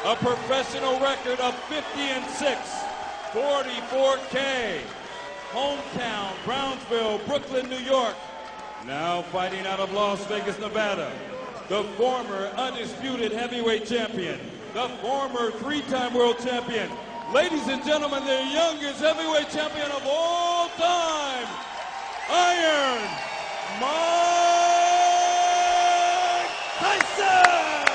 a professional record of 50-6, 44K. Hometown, Brownsville, Brooklyn, New York. Now fighting out of Las Vegas, Nevada, the former undisputed heavyweight champion, the former three-time world champion. Ladies and gentlemen, the youngest heavyweight champion of all time, Iron Mike Taison!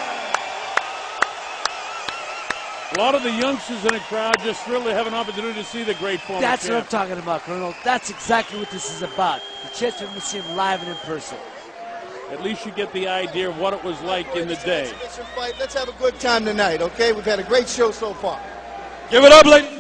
A lot of the youngsters in the crowd just thrilled to have an opportunity to see the great former That's champ. what I'm talking about, Colonel. That's exactly what this is about. The chance to see him live and in person. At least you get the idea of what it was like in the day. Fight. Let's have a good time tonight, okay? We've had a great show so far. Give it up, ladies.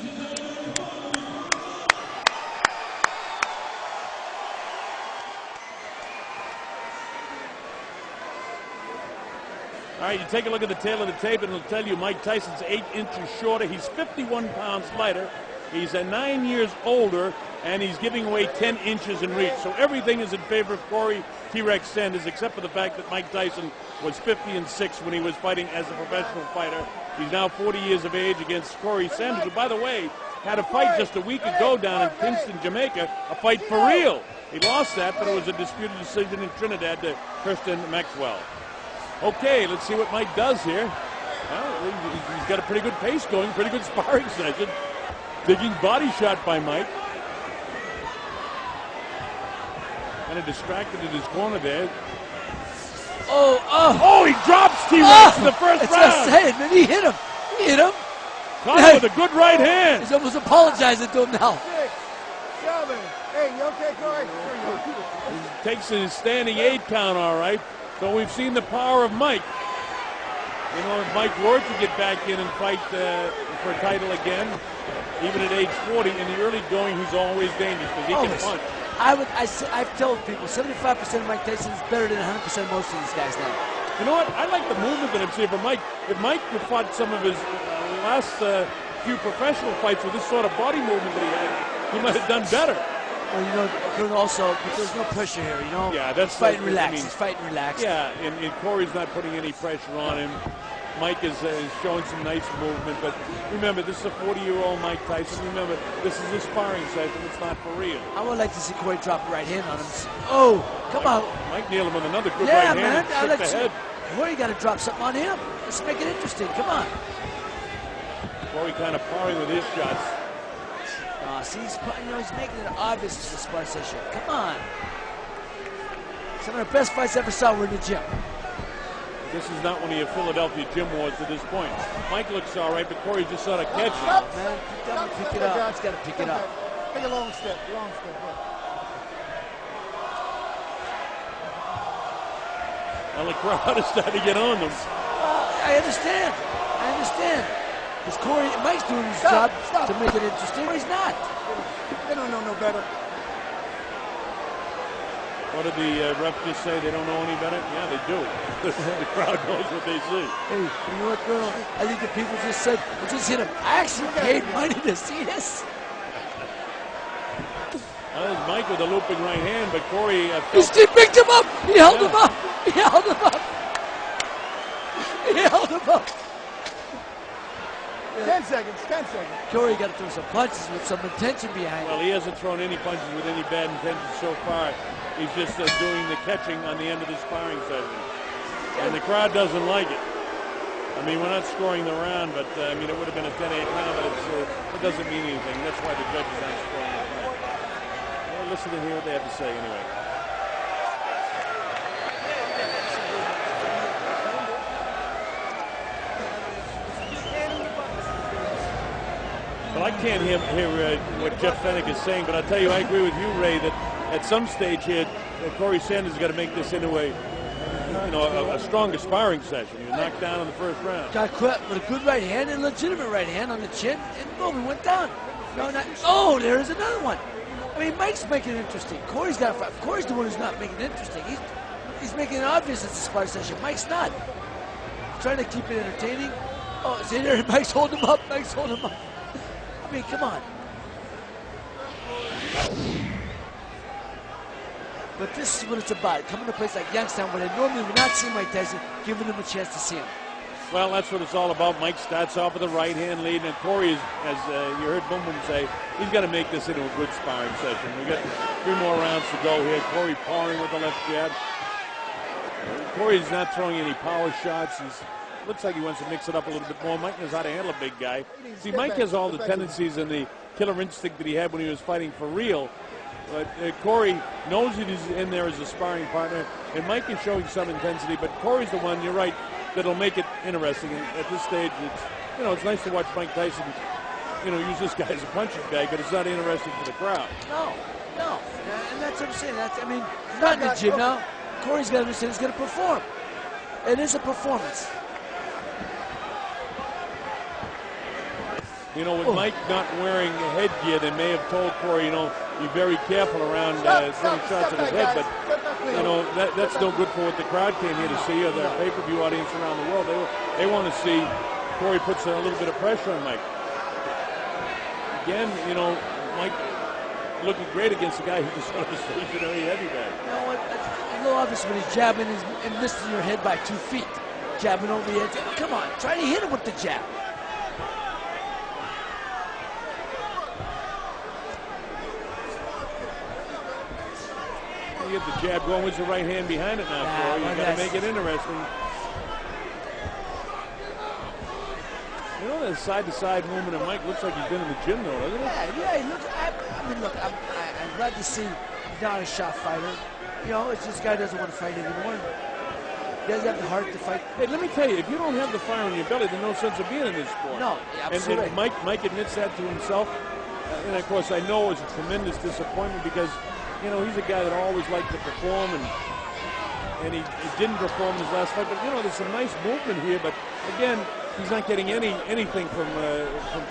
All right, you take a look at the tail of the tape, and it'll tell you Mike Tyson's 8 inches shorter. He's 51 pounds lighter. He's 9 years older, and he's giving away 10 inches in reach. So everything is in favor of Kori T-Rex Sanders, except for the fact that Mike Tyson was 50-6 when he was fighting as a professional fighter. He's now 40 years of age against Kori Sanders, who, by the way, had a fight just a week ago down in Kingston, Jamaica, a fight for real. He lost that, but it was a disputed decision in Trinidad to Kristen Maxwell. Okay, let's see what Mike does here. Well, he's got a pretty good pace going, pretty good sparring session. Digging body shot by Mike. Kind of distracted in his corner there. Oh, he drops T-Rex in the first round. Saying, man, he hit him. He hit him. Caught him with a good right hand. He's almost apologizing to him now. 6, 7. Hey, you okay, Corey? He takes his standing 8 count, all right. So we've seen the power of Mike. You know, if Mike were to get back in and fight for a title again, even at age 40, in the early going, he's always dangerous because he can punch. I've told people 75% of Mike Tyson is better than 100% of most of these guys now. You know what? I like the movement that I'm seeing from Mike. If Mike had fought some of his last few professional fights with this sort of body movement that he had, he might have done better. Well, you know, also, but there's no pressure here, you know? Yeah, that's he's fighting relaxed. I mean, he's fighting relaxed. Yeah, and Corey's not putting any pressure on him. Mike is showing some nice movement, but remember, this is a 40-year-old Mike Tyson. Remember, this is a sparring session. It's not for real. I would like to see Corey drop a right hand on him. Oh, come on. Mike nailed him with another good right hand. Man, And shook the head. Corey got to drop something on him. Let's make it interesting. Come on. Corey kind of parring with his shots. See, he's making it obvious it's a sparring session. Come on. Some of the best fights I ever saw were in the gym. This is not one of your Philadelphia gym wars to this point. Mike looks all right, but Corey's just sort of catching. Man, pick it up. He's got to pick it up. Take a long step, long step. Well, the crowd is starting to get on them. I understand. Because Mike's doing his job to make it interesting, but he's not. They don't know no better. What did the ref just say? They don't know any better? Yeah, they do. The crowd knows what they see. Hey, you know what, Colonel? I think the people just said, well, just hit him. I actually paid money to see this. Well, there's Mike with a looping right hand, but Corey... He picked him up. He held him up. He held him up. 10 seconds. Corey got to throw some punches with some intention behind Well, it. he hasn't thrown any punches with any bad intention so far. He's just doing the catching on the end of the sparring session. And the crowd doesn't like it. I mean, we're not scoring the round, but I mean, it would have been a 10-8 round, but it doesn't mean anything. That's why the judges aren't scoring the round. Well, listen to hear what they have to say anyway. Well, I can't hear what Jeff Fennick is saying, but I'll tell you, I agree with you, Ray, that at some stage here, Kori Sanders has got to make this into a stronger sparring session. He was knocked down in the first round. Got caught with a good right hand and a legitimate right hand on the chin, and boom, he went down. Oh, there's another one. I mean, Mike's making it interesting. Corey's got to fight. Corey's the one who's not making it interesting. He's making it obvious it's a sparring session. Mike's not. He's trying to keep it entertaining. Oh, see there, Mike's holding him up. I mean, come on. But this is what it's about. Coming to a place like Youngstown where they normally would not see Mike Tyson, giving him a chance to see him. Well, that's what it's all about. Mike starts off with a right-hand lead, and Corey, as you heard Boom Boom say, he's got to make this into a good sparring session. We got 3 more rounds to go here. Corey powering with the left jab. Corey's not throwing any power shots. Looks like he wants to mix it up a little bit more. Mike knows how to handle a big guy. See, Mike has all the tendencies and the killer instinct that he had when he was fighting for real. But Corey knows that he's in there as a sparring partner, and Mike is showing some intensity, but Corey's the one, you're right, that'll make it interesting. And at this stage, it's nice to watch Mike Tyson, use this guy as a punching bag, but it's not interesting for the crowd. No. And that's what I'm saying. Not in the gym now. Corey's got to understand he's going to perform. It is a performance. With Mike not wearing headgear, they may have told Corey, be very careful around throwing shots at his head, but, that's no good for what the crowd came here to see, or the pay-per-view audience around the world. They want to see Corey puts a little bit of pressure on Mike. Again, Mike looking great against a guy who just sort of stationary heavy bag. It's a little obvious when he's jabbing and missing your head by 2 feet. Jabbing over the edge. Come on, try to hit him with the jab. You get the jab going with the right hand behind it now, Corey. You got to make it interesting. That side-to-side movement of Mike looks like he's been in the gym, though, doesn't it? Yeah. I'm glad to see he's not a shot fighter. It's this guy doesn't want to fight anymore. He doesn't have the heart to fight. Hey, let me tell you, if you don't have the fire in your belly, there's no sense of being in this sport. No, absolutely. And Mike admits that to himself. And, of course, I know it's a tremendous disappointment because, he's a guy that always liked to perform, and he didn't perform his last fight. But, there's some nice movement here. But, again, he's not getting anything from TV.